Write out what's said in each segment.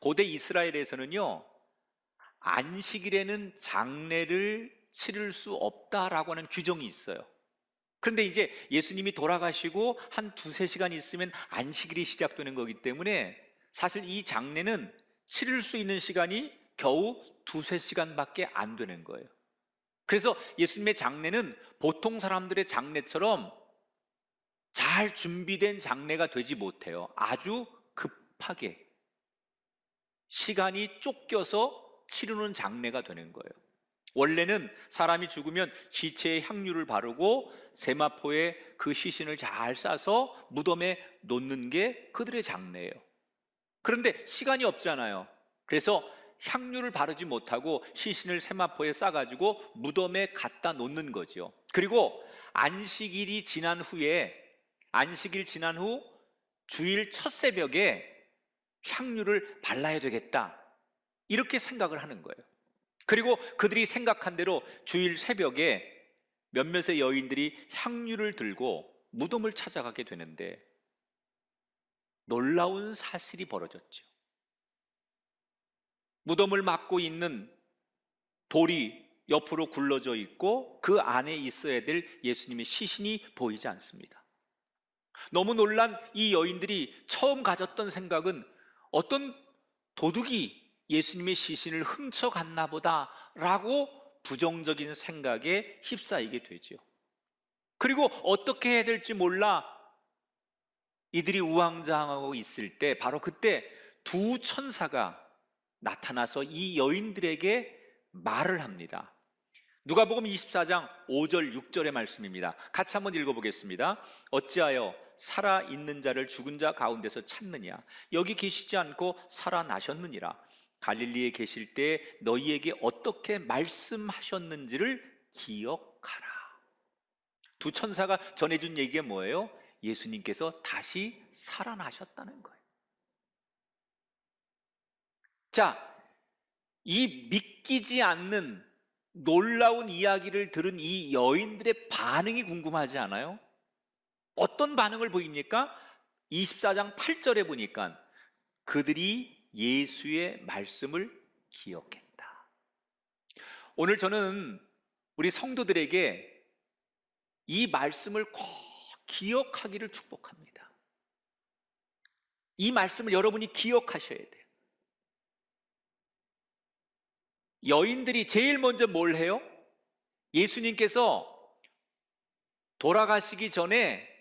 고대 이스라엘에서는요, 안식일에는 장례를 치를 수 없다라고 하는 규정이 있어요. 그런데 이제 예수님이 돌아가시고 한 두세 시간 있으면 안식일이 시작되는 거기 때문에 사실 이 장례는 치를 수 있는 시간이 겨우 두세 시간밖에 안 되는 거예요. 그래서 예수님의 장례는 보통 사람들의 장례처럼 잘 준비된 장례가 되지 못해요. 아주 급하게 시간이 쫓겨서 치르는 장례가 되는 거예요. 원래는 사람이 죽으면 시체에 향유를 바르고 세마포에 그 시신을 잘 싸서 무덤에 놓는 게 그들의 장례예요. 그런데 시간이 없잖아요. 그래서 향유를 바르지 못하고 시신을 세마포에 싸가지고 무덤에 갖다 놓는 거죠. 그리고 안식일 지난 후 주일 첫 새벽에 향유를 발라야 되겠다, 이렇게 생각을 하는 거예요. 그리고 그들이 생각한 대로 주일 새벽에 몇몇의 여인들이 향유를 들고 무덤을 찾아가게 되는데 놀라운 사실이 벌어졌죠. 무덤을 막고 있는 돌이 옆으로 굴러져 있고 그 안에 있어야 될 예수님의 시신이 보이지 않습니다. 너무 놀란 이 여인들이 처음 가졌던 생각은 어떤 도둑이 예수님의 시신을 훔쳐갔나 보다라고 부정적인 생각에 휩싸이게 되죠. 그리고 어떻게 해야 될지 몰라 이들이 우왕좌왕하고 있을 때 바로 그때 두 천사가 나타나서 이 여인들에게 말을 합니다. 누가복음 24장 5절 6절의 말씀입니다. 같이 한번 읽어보겠습니다. 어찌하여 살아있는 자를 죽은 자 가운데서 찾느냐? 여기 계시지 않고 살아나셨느니라. 갈릴리에 계실 때 너희에게 어떻게 말씀하셨는지를 기억하라. 두 천사가 전해준 얘기가 뭐예요? 예수님께서 다시 살아나셨다는 거예요. 자, 이 믿기지 않는 놀라운 이야기를 들은 이 여인들의 반응이 궁금하지 않아요? 어떤 반응을 보입니까? 24장 8절에 보니까 그들이 예수의 말씀을 기억했다. 오늘 저는 우리 성도들에게 이 말씀을 꼭 기억하기를 축복합니다. 이 말씀을 여러분이 기억하셔야 돼요. 여인들이 제일 먼저 뭘 해요? 예수님께서 돌아가시기 전에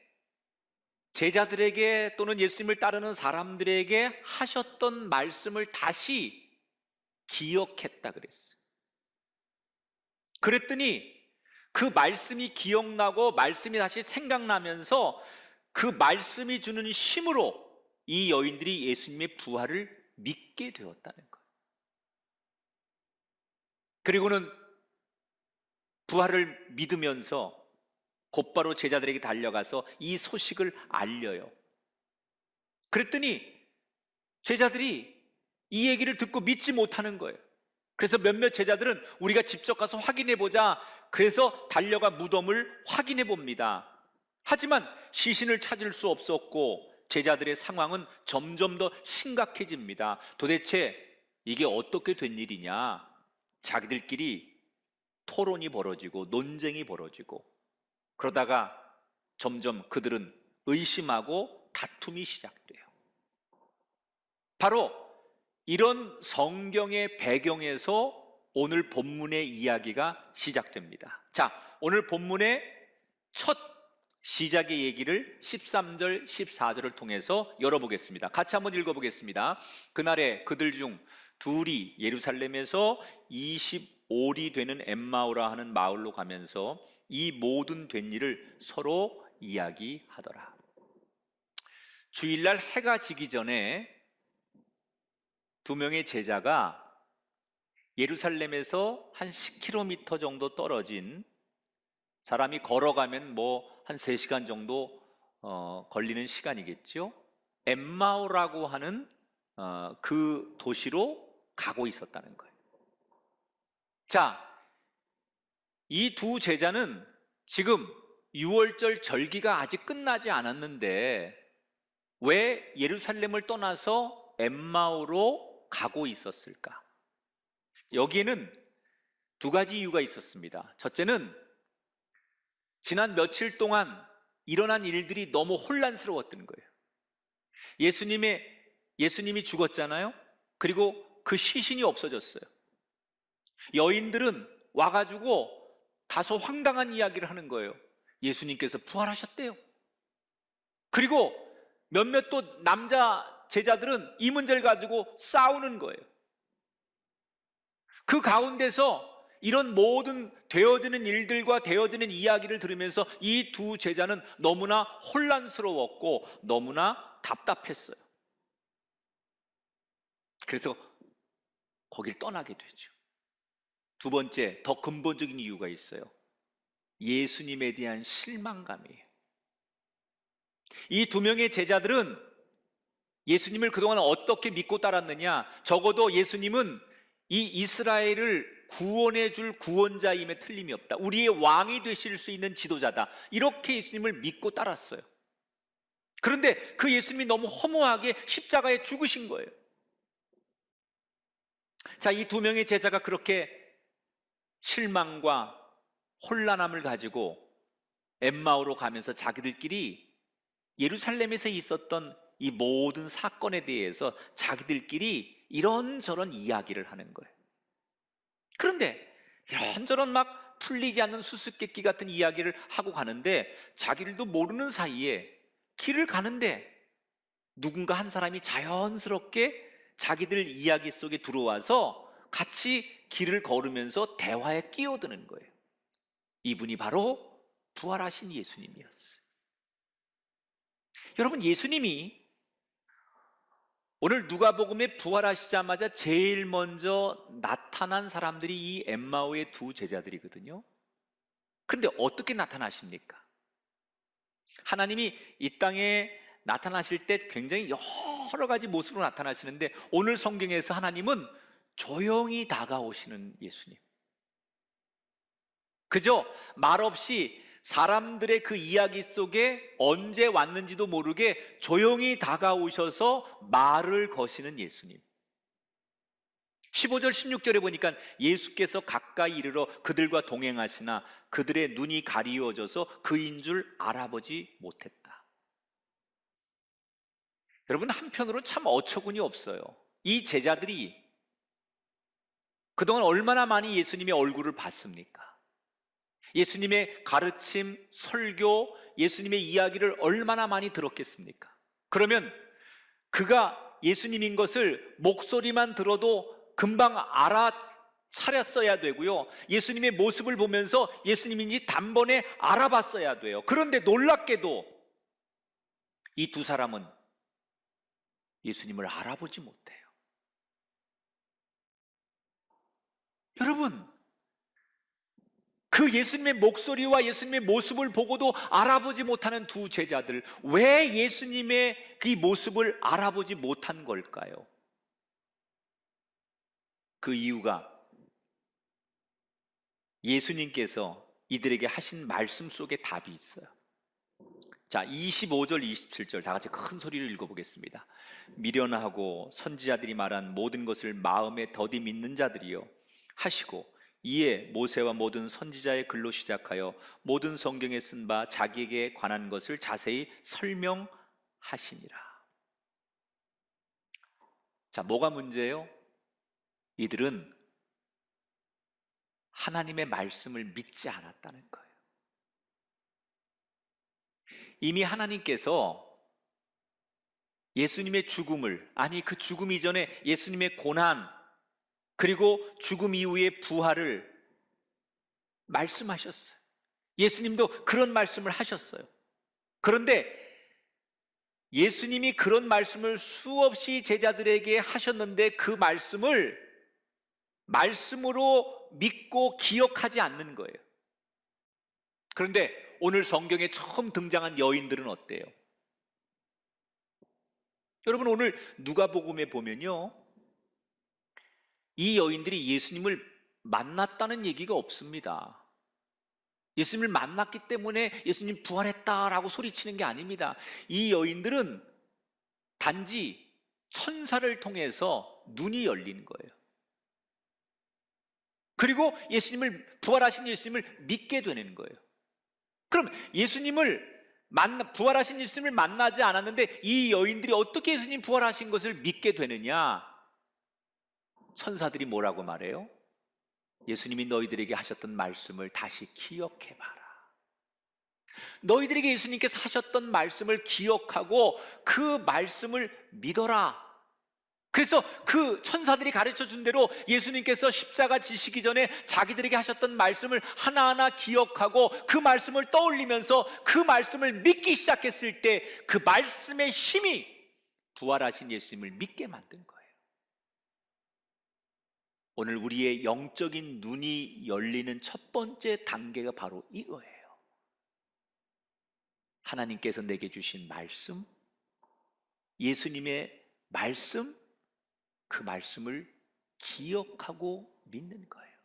제자들에게 또는 예수님을 따르는 사람들에게 하셨던 말씀을 다시 기억했다 그랬어요. 그랬더니 그 말씀이 기억나고 말씀이 다시 생각나면서 그 말씀이 주는 힘으로 이 여인들이 예수님의 부활을 믿게 되었다는 거예요. 그리고는 부활을 믿으면서 곧바로 제자들에게 달려가서 이 소식을 알려요. 그랬더니 제자들이 이 얘기를 듣고 믿지 못하는 거예요. 그래서 몇몇 제자들은 우리가 직접 가서 확인해 보자, 그래서 달려가 무덤을 확인해 봅니다. 하지만 시신을 찾을 수 없었고 제자들의 상황은 점점 더 심각해집니다. 도대체 이게 어떻게 된 일이냐? 자기들끼리 토론이 벌어지고 논쟁이 벌어지고 그러다가 점점 그들은 의심하고 다툼이 시작돼요. 바로 이런 성경의 배경에서 오늘 본문의 이야기가 시작됩니다. 자, 오늘 본문의 첫 시작의 얘기를 13절, 14절을 통해서 열어보겠습니다. 같이 한번 읽어보겠습니다. 그날에 그들 중 둘이 예루살렘에서 25리 되는 엠마오라 하는 마을로 가면서 이 모든 된 일을 서로 이야기하더라. 주일날 해가 지기 전에 두 명의 제자가 예루살렘에서 한 10km 정도 떨어진, 사람이 걸어가면 한 3시간 정도 걸리는 시간이겠죠. 엠마오라고 하는 그 도시로 가고 있었다는 거예요. 자, 이 두 제자는 지금 6월절 절기가 아직 끝나지 않았는데 왜 예루살렘을 떠나서 엠마오로 가고 있었을까? 여기에는 두 가지 이유가 있었습니다. 첫째는 지난 며칠 동안 일어난 일들이 너무 혼란스러웠던 거예요. 예수님이 죽었잖아요. 그리고 그 시신이 없어졌어요. 여인들은 와가지고 다소 황당한 이야기를 하는 거예요. 예수님께서 부활하셨대요. 그리고 몇몇 또 남자 제자들은 이 문제를 가지고 싸우는 거예요. 그 가운데서 이런 모든 되어지는 일들과 되어지는 이야기를 들으면서 이 두 제자는 너무나 혼란스러웠고 너무나 답답했어요. 그래서 거길 떠나게 되죠. 두 번째, 더 근본적인 이유가 있어요. 예수님에 대한 실망감이에요. 이 두 명의 제자들은 예수님을 그동안 어떻게 믿고 따랐느냐? 적어도 예수님은 이 이스라엘을 구원해 줄 구원자임에 틀림이 없다. 우리의 왕이 되실 수 있는 지도자다. 이렇게 예수님을 믿고 따랐어요. 그런데 그 예수님이 너무 허무하게 십자가에 죽으신 거예요. 자, 이 두 명의 제자가 그렇게 실망과 혼란함을 가지고 엠마오로 가면서 자기들끼리 예루살렘에서 있었던 이 모든 사건에 대해서 자기들끼리 이런저런 이야기를 하는 거예요. 그런데 이런저런 막 풀리지 않는 수수께끼 같은 이야기를 하고 가는데 자기들도 모르는 사이에 길을 가는데 누군가 한 사람이 자연스럽게 자기들 이야기 속에 들어와서 같이 길을 걸으면서 대화에 끼어드는 거예요. 이분이 바로 부활하신 예수님이었어요. 여러분, 예수님이 오늘 누가복음에 부활하시자마자 제일 먼저 나타난 사람들이 이 엠마오의 두 제자들이거든요. 그런데 어떻게 나타나십니까? 하나님이 이 땅에 나타나실 때 굉장히 여러 가지 모습으로 나타나시는데 오늘 성경에서 하나님은 조용히 다가오시는 예수님. 그저 말없이 사람들의 그 이야기 속에 언제 왔는지도 모르게 조용히 다가오셔서 말을 거시는 예수님. 15절 16절에 보니까 예수께서 가까이 이르러 그들과 동행하시나 그들의 눈이 가리워져서 그인 줄 알아보지 못했다. 여러분, 한편으로 참 어처구니 없어요. 이 제자들이 그동안 얼마나 많이 예수님의 얼굴을 봤습니까? 예수님의 가르침, 설교, 예수님의 이야기를 얼마나 많이 들었겠습니까? 그러면 그가 예수님인 것을 목소리만 들어도 금방 알아차렸어야 되고요. 예수님의 모습을 보면서 예수님인지 단번에 알아봤어야 돼요. 그런데 놀랍게도 이 두 사람은 예수님을 알아보지 못해요. 여러분, 그 예수님의 목소리와 예수님의 모습을 보고도 알아보지 못하는 두 제자들, 왜 예수님의 그 모습을 알아보지 못한 걸까요? 그 이유가 예수님께서 이들에게 하신 말씀 속에 답이 있어요. 자, 25절 27절 다 같이 큰 소리를 읽어보겠습니다. 미련하고 선지자들이 말한 모든 것을 마음에 더디 믿는 자들이요 하시고 이에 모세와 모든 선지자의 글로 시작하여 모든 성경에 쓴 바 자기에게 관한 것을 자세히 설명하시니라. 자, 뭐가 문제예요? 이들은 하나님의 말씀을 믿지 않았다는 거예요. 이미 하나님께서 예수님의 죽음을, 아니 그 죽음 이전에 예수님의 고난, 그리고 죽음 이후의 부활을 말씀하셨어요. 예수님도 그런 말씀을 하셨어요. 그런데 예수님이 그런 말씀을 수없이 제자들에게 하셨는데 그 말씀을 말씀으로 믿고 기억하지 않는 거예요. 그런데 오늘 성경에 처음 등장한 여인들은 어때요? 여러분, 오늘 누가복음에 보면요, 이 여인들이 예수님을 만났다는 얘기가 없습니다. 예수님을 만났기 때문에 예수님 부활했다라고 소리치는 게 아닙니다. 이 여인들은 단지 천사를 통해서 눈이 열리는 거예요. 그리고 부활하신 예수님을 믿게 되는 거예요. 그럼 부활하신 예수님을 만나지 않았는데 이 여인들이 어떻게 예수님 부활하신 것을 믿게 되느냐? 천사들이 뭐라고 말해요? 예수님이 너희들에게 하셨던 말씀을 다시 기억해봐라. 너희들에게 예수님께서 하셨던 말씀을 기억하고 그 말씀을 믿어라. 그래서 그 천사들이 가르쳐 준 대로 예수님께서 십자가 지시기 전에 자기들에게 하셨던 말씀을 하나하나 기억하고 그 말씀을 떠올리면서 그 말씀을 믿기 시작했을 때 그 말씀의 힘이 부활하신 예수님을 믿게 만든 거예요. 오늘 우리의 영적인 눈이 열리는 첫 번째 단계가 바로 이거예요. 하나님께서 내게 주신 말씀, 예수님의 말씀, 그 말씀을 기억하고 믿는 거예요.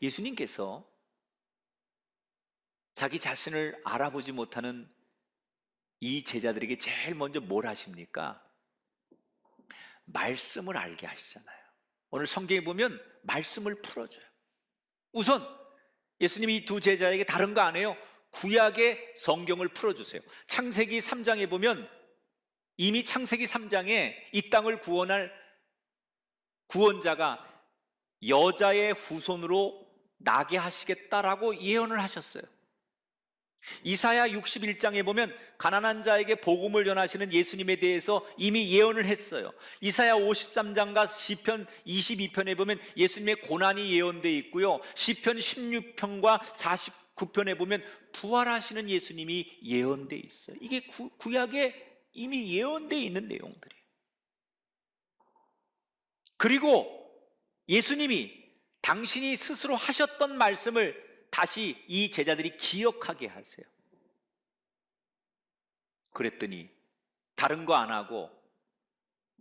예수님께서 자기 자신을 알아보지 못하는 이 제자들에게 제일 먼저 뭘 하십니까? 말씀을 알게 하시잖아요. 오늘 성경에 보면 말씀을 풀어줘요. 우선 예수님이 이 두 제자에게 다른 거 안 해요. 구약의 성경을 풀어주세요. 창세기 3장에 보면 이미 창세기 3장에 이 땅을 구원할 구원자가 여자의 후손으로 나게 하시겠다라고 예언을 하셨어요. 이사야 61장에 보면 가난한 자에게 복음을 전하시는 예수님에 대해서 이미 예언을 했어요. 이사야 53장과 시편 22편에 보면 예수님의 고난이 예언되어 있고요. 시편 16편과 49편에 보면 부활하시는 예수님이 예언되어 있어요. 이게 구약에 이미 예언되어 있는 내용들이에요. 그리고 예수님이 당신이 스스로 하셨던 말씀을 다시 이 제자들이 기억하게 하세요. 그랬더니 다른 거 안 하고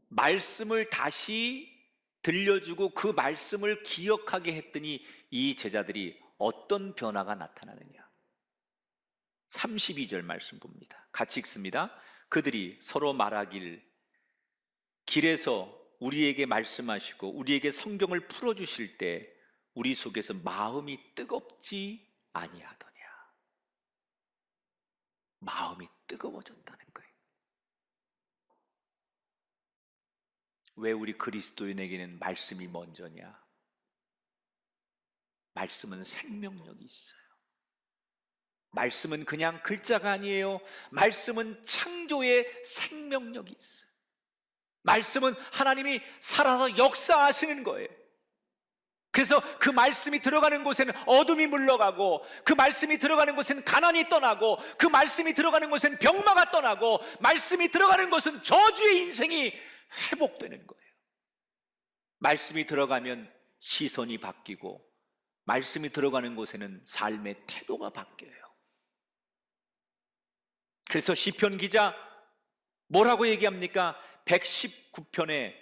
말씀을 다시 들려주고 그 말씀을 기억하게 했더니 이 제자들이 어떤 변화가 나타나느냐. 32절 말씀 봅니다. 같이 읽습니다. 그들이 서로 말하길 길에서 우리에게 말씀하시고 우리에게 성경을 풀어주실 때 우리 속에서 마음이 뜨겁지 아니하더냐. 마음이 뜨거워졌다는 거예요. 왜 우리 그리스도인에게는 말씀이 먼저냐? 말씀은 생명력이 있어요. 말씀은 그냥 글자가 아니에요. 말씀은 창조의 생명력이 있어요. 말씀은 하나님이 살아서 역사하시는 거예요. 그래서 그 말씀이 들어가는 곳에는 어둠이 물러가고, 그 말씀이 들어가는 곳에는 가난이 떠나고, 그 말씀이 들어가는 곳에는 병마가 떠나고, 말씀이 들어가는 곳은 저주의 인생이 회복되는 거예요. 말씀이 들어가면 시선이 바뀌고, 말씀이 들어가는 곳에는 삶의 태도가 바뀌어요. 그래서 시편 기자 뭐라고 얘기합니까? 119편에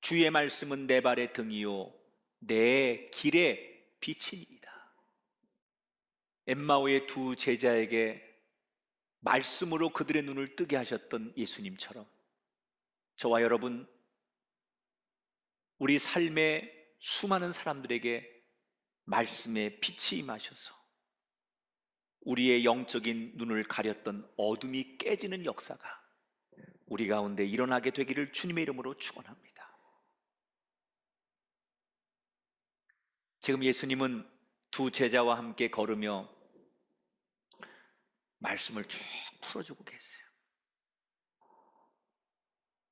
주의 말씀은 내 발의 등이요 내 길의 빛이니이다. 엠마오의 두 제자에게 말씀으로 그들의 눈을 뜨게 하셨던 예수님처럼 저와 여러분, 우리 삶의 수많은 사람들에게 말씀의 빛이 임하셔서 우리의 영적인 눈을 가렸던 어둠이 깨지는 역사가 우리 가운데 일어나게 되기를 주님의 이름으로 축원합니다. 지금 예수님은 두 제자와 함께 걸으며 말씀을 쭉 풀어주고 계세요.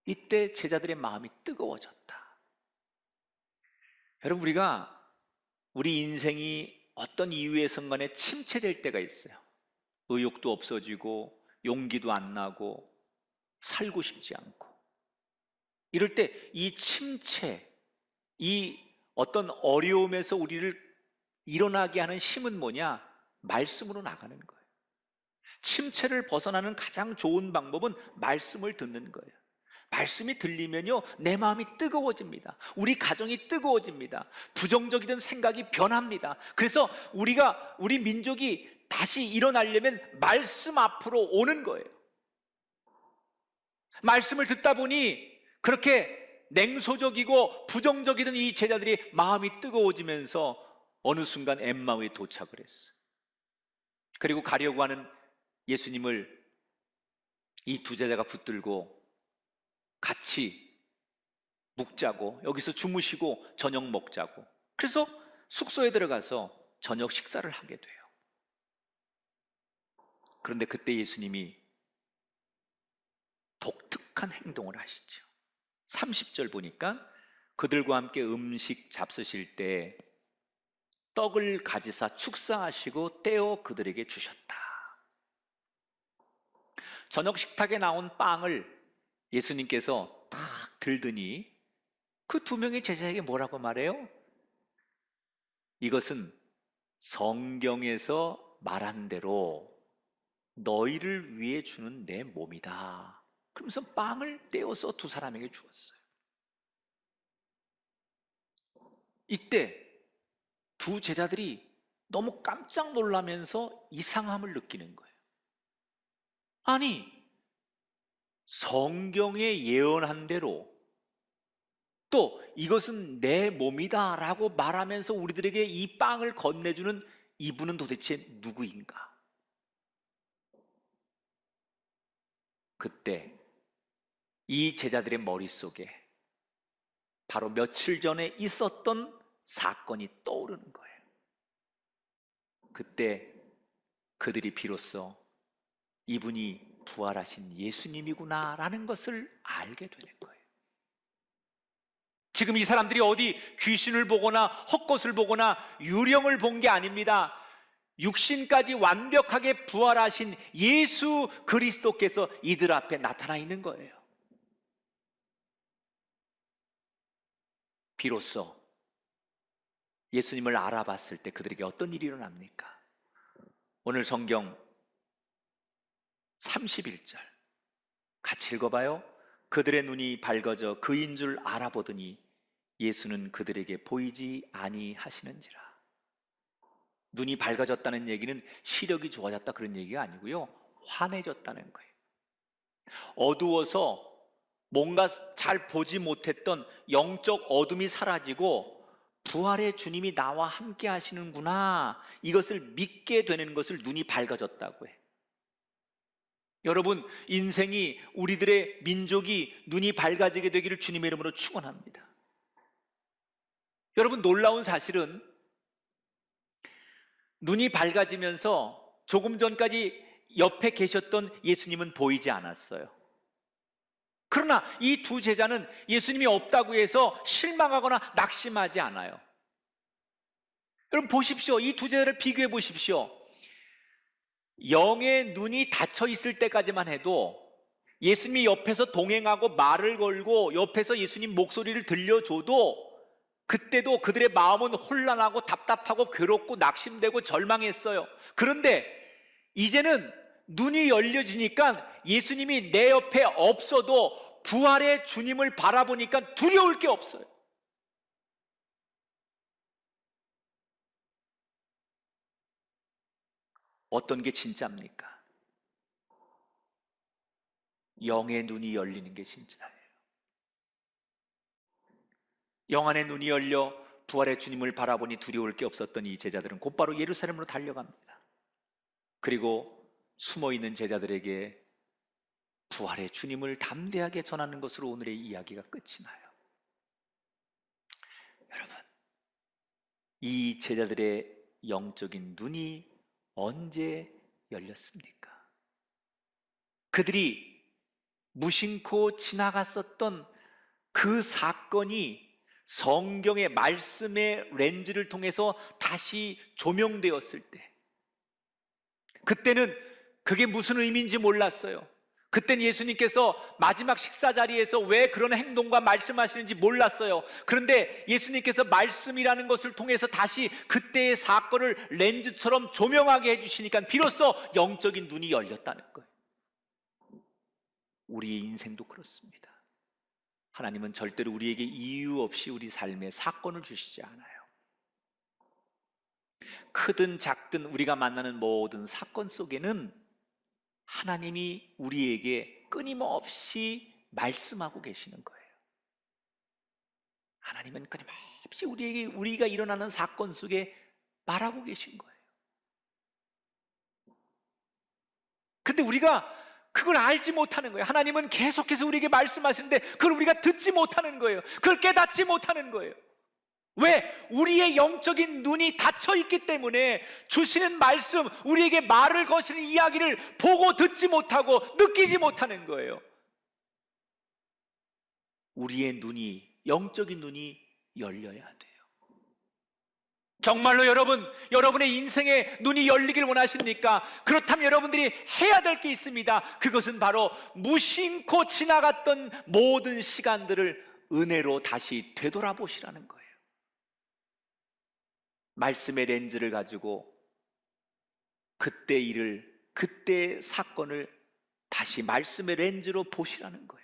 이때 제자들의 마음이 뜨거워졌다. 여러분, 우리 인생이 어떤 이유에선 간에 침체될 때가 있어요. 의욕도 없어지고 용기도 안 나고 살고 싶지 않고, 이럴 때 이 침체, 이 어떤 어려움에서 우리를 일어나게 하는 힘은 뭐냐? 말씀으로 나가는 거예요. 침체를 벗어나는 가장 좋은 방법은 말씀을 듣는 거예요. 말씀이 들리면요, 내 마음이 뜨거워집니다. 우리 가정이 뜨거워집니다. 부정적이던 생각이 변합니다. 그래서 우리 민족이 다시 일어나려면 말씀 앞으로 오는 거예요. 말씀을 듣다 보니 그렇게 냉소적이고 부정적이던 이 제자들이 마음이 뜨거워지면서 어느 순간 엠마오에 도착을 했어요. 그리고 가려고 하는 예수님을 이 두 제자가 붙들고 같이 묵자고, 여기서 주무시고 저녁 먹자고. 그래서 숙소에 들어가서 저녁 식사를 하게 돼요. 그런데 그때 예수님이 독특한 행동을 하시죠. 30절 보니까 그들과 함께 음식 잡수실 때 떡을 가지사 축사하시고 떼어 그들에게 주셨다. 저녁 식탁에 나온 빵을 예수님께서 탁 들더니 그 두 명의 제자에게 뭐라고 말해요? 이것은 성경에서 말한 대로 너희를 위해 주는 내 몸이다. 그러면서 빵을 떼어서 두 사람에게 주었어요. 이때 두 제자들이 너무 깜짝 놀라면서 이상함을 느끼는 거예요. 아니, 성경에 예언한 대로 또 이것은 내 몸이다 라고 말하면서 우리들에게 이 빵을 건네주는 이분은 도대체 누구인가? 그때 이 제자들의 머릿속에 바로 며칠 전에 있었던 사건이 떠오르는 거예요. 그때 그들이 비로소 이분이 부활하신 예수님이구나 라는 것을 알게 되는 거예요. 지금 이 사람들이 어디 귀신을 보거나 헛것을 보거나 유령을 본 게 아닙니다. 육신까지 완벽하게 부활하신 예수 그리스도께서 이들 앞에 나타나 있는 거예요. 비로소 예수님을 알아봤을 때 그들에게 어떤 일이 일어납니까? 오늘 성경 31절 같이 읽어봐요. 그들의 눈이 밝아져 그인 줄 알아보더니 예수는 그들에게 보이지 아니하시는지라. 눈이 밝아졌다는 얘기는 시력이 좋아졌다 그런 얘기가 아니고요, 환해졌다는 거예요. 어두워서 뭔가 잘 보지 못했던 영적 어둠이 사라지고 부활의 주님이 나와 함께 하시는구나, 이것을 믿게 되는 것을 눈이 밝아졌다고 해요. 여러분, 인생이, 우리들의 민족이 눈이 밝아지게 되기를 주님의 이름으로 축원합니다. 여러분, 놀라운 사실은 눈이 밝아지면서 조금 전까지 옆에 계셨던 예수님은 보이지 않았어요. 그러나 이 두 제자는 예수님이 없다고 해서 실망하거나 낙심하지 않아요. 여러분 보십시오. 이 두 제자를 비교해 보십시오. 영의 눈이 닫혀 있을 때까지만 해도 예수님이 옆에서 동행하고 말을 걸고 옆에서 예수님 목소리를 들려줘도 그때도 그들의 마음은 혼란하고 답답하고 괴롭고 낙심되고 절망했어요. 그런데 이제는 눈이 열려지니까 예수님이 내 옆에 없어도 부활의 주님을 바라보니까 두려울 게 없어요. 어떤 게 진짜입니까? 영의 눈이 열리는 게 진짜예요. 영 안의 눈이 열려 부활의 주님을 바라보니 두려울 게 없었던 이 제자들은 곧바로 예루살렘으로 달려갑니다. 그리고 숨어있는 제자들에게 부활의 주님을 담대하게 전하는 것으로 오늘의 이야기가 끝이 나요. 여러분, 이 제자들의 영적인 눈이 언제 열렸습니까? 그들이 무심코 지나갔었던 그 사건이 성경의 말씀의 렌즈를 통해서 다시 조명되었을 때, 그때는 그게 무슨 의미인지 몰랐어요. 그때는 예수님께서 마지막 식사 자리에서 왜 그런 행동과 말씀하시는지 몰랐어요. 그런데 예수님께서 말씀이라는 것을 통해서 다시 그때의 사건을 렌즈처럼 조명하게 해주시니까 비로소 영적인 눈이 열렸다는 거예요. 우리의 인생도 그렇습니다. 하나님은 절대로 우리에게 이유 없이 우리 삶에 사건을 주시지 않아요. 크든 작든 우리가 만나는 모든 사건 속에는 하나님이 우리에게 끊임없이 말씀하고 계시는 거예요. 하나님은 끊임없이 우리가 일어나는 사건 속에 말하고 계신 거예요. 근데 우리가 그걸 알지 못하는 거예요. 하나님은 계속해서 우리에게 말씀하시는데 그걸 우리가 듣지 못하는 거예요. 그걸 깨닫지 못하는 거예요. 왜? 우리의 영적인 눈이 닫혀 있기 때문에 주시는 말씀, 우리에게 말을 거시는 이야기를 보고 듣지 못하고 느끼지 못하는 거예요. 우리의 눈이, 영적인 눈이 열려야 돼요. 정말로 여러분의 인생의 눈이 열리길 원하십니까? 그렇다면 여러분들이 해야 될 게 있습니다. 그것은 바로 무심코 지나갔던 모든 시간들을 은혜로 다시 되돌아보시라는 거예요. 말씀의 렌즈를 가지고 그때 일을, 그때 사건을 다시 말씀의 렌즈로 보시라는 거예요.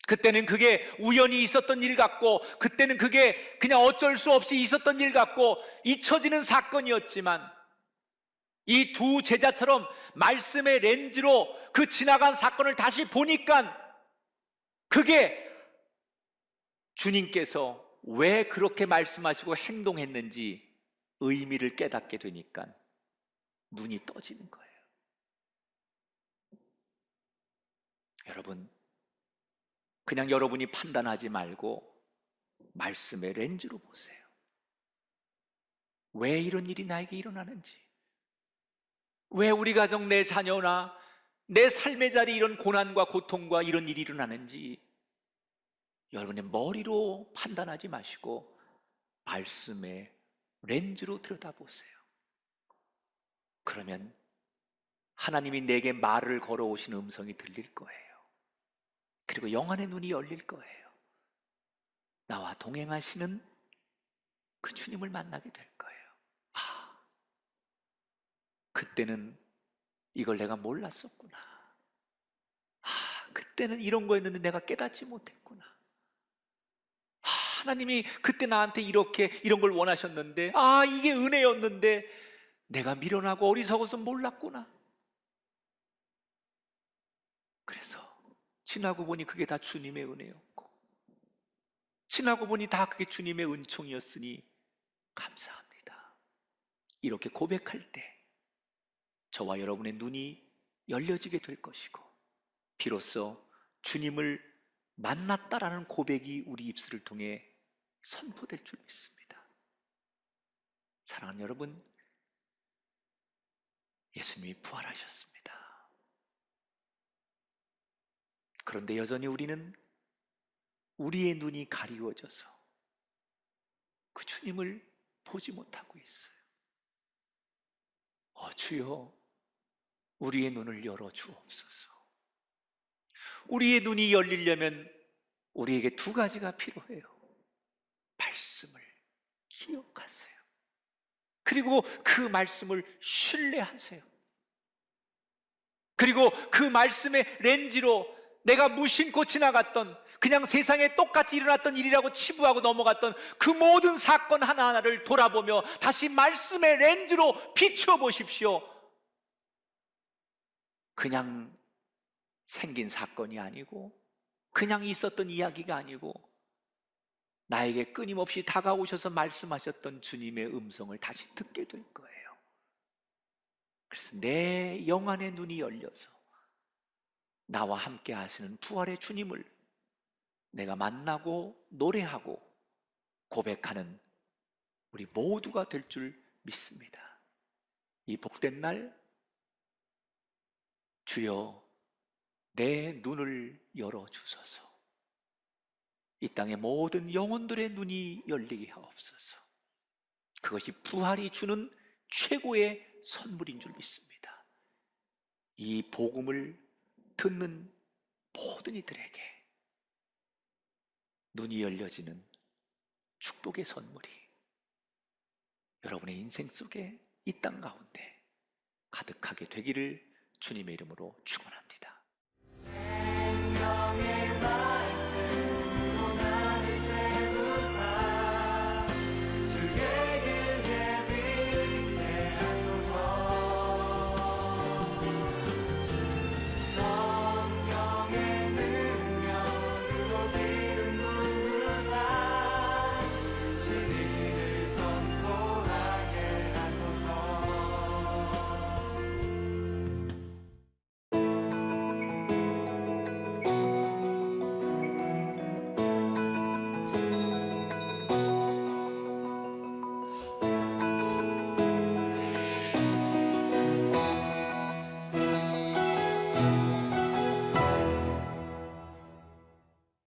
그때는 그게 우연히 있었던 일 같고, 그때는 그게 그냥 어쩔 수 없이 있었던 일 같고 잊혀지는 사건이었지만, 이 두 제자처럼 말씀의 렌즈로 그 지나간 사건을 다시 보니까 그게 주님께서 왜 그렇게 말씀하시고 행동했는지 의미를 깨닫게 되니까 눈이 떠지는 거예요. 여러분, 그냥 여러분이 판단하지 말고 말씀의 렌즈로 보세요. 왜 이런 일이 나에게 일어나는지, 왜 우리 가정, 내 자녀나 내 삶의 자리 이런 고난과 고통과 이런 일이 일어나는지 여러분의 머리로 판단하지 마시고 말씀의 렌즈로 들여다보세요. 그러면 하나님이 내게 말을 걸어오신 음성이 들릴 거예요. 그리고 영안의 눈이 열릴 거예요. 나와 동행하시는 그 주님을 만나게 될 거예요. 아, 그때는 이걸 내가 몰랐었구나. 아, 그때는 이런 거였는데 내가 깨닫지 못했구나. 아, 하나님이 그때 나한테 이런 걸 원하셨는데, 아, 이게 은혜였는데 내가 미련하고 어리석어서 몰랐구나. 그래서 지나고 보니 그게 다 주님의 은혜였고, 지나고 보니 다 그게 주님의 은총이었으니 감사합니다. 이렇게 고백할 때 저와 여러분의 눈이 열려지게 될 것이고, 비로소 주님을 만났다라는 고백이 우리 입술을 통해 선포될 줄 믿습니다. 사랑하는 여러분, 예수님이 부활하셨습니다. 그런데 여전히 우리는 우리의 눈이 가리워져서 그 주님을 보지 못하고 있어요. 주여, 우리의 눈을 열어 주옵소서. 우리의 눈이 열리려면 우리에게 두 가지가 필요해요. 말씀을 기억하세요. 그리고 그 말씀을 신뢰하세요. 그리고 그 말씀의 렌즈로 내가 무심코 지나갔던, 그냥 세상에 똑같이 일어났던 일이라고 치부하고 넘어갔던 그 모든 사건 하나하나를 돌아보며 다시 말씀의 렌즈로 비추어 보십시오. 그냥 생긴 사건이 아니고, 그냥 있었던 이야기가 아니고, 나에게 끊임없이 다가오셔서 말씀하셨던 주님의 음성을 다시 듣게 될 거예요. 그래서 내 영안의 눈이 열려서 나와 함께 하시는 부활의 주님을 내가 만나고 노래하고 고백하는 우리 모두가 될 줄 믿습니다. 이 복된 날, 주여 내 눈을 열어주소서. 이 땅의 모든 영혼들의 눈이 열리게 하옵소서. 그것이 부활이 주는 최고의 선물인 줄 믿습니다. 이 복음을 듣는 모든 이들에게 눈이 열려지는 축복의 선물이 여러분의 인생 속에 이 땅 가운데 가득하게 되기를 주님의 이름으로 축원합니다. 생명의 말씀으로 나를 채우사 주의 길 예비케 하소서. 예수님